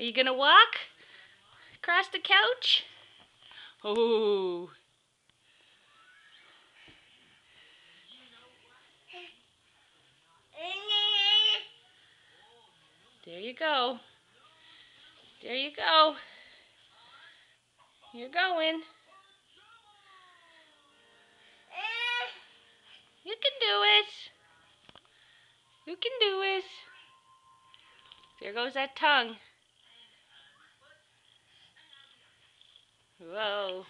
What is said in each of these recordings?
you gonna walk across the couch? Oh. There you go. There you go. You're going. You can do it. You can do it. There goes that tongue. Whoa.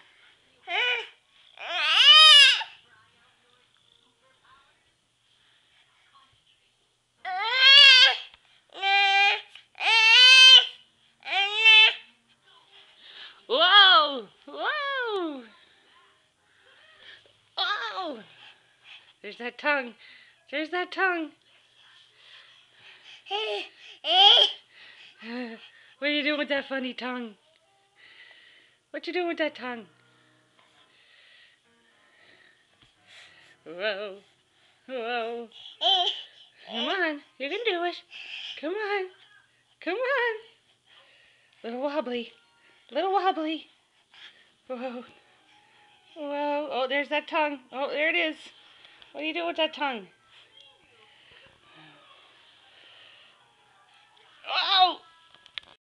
Whoa! Whoa! Oh! There's that tongue. There's that tongue. What are you doing with that funny tongue? What you doing with that tongue? Whoa. Whoa. Come on. You can do it. Come on. Come on. Little wobbly. Little wobbly. Whoa. Whoa. Oh, there's that tongue. Oh, there it is. What are you doing with that tongue?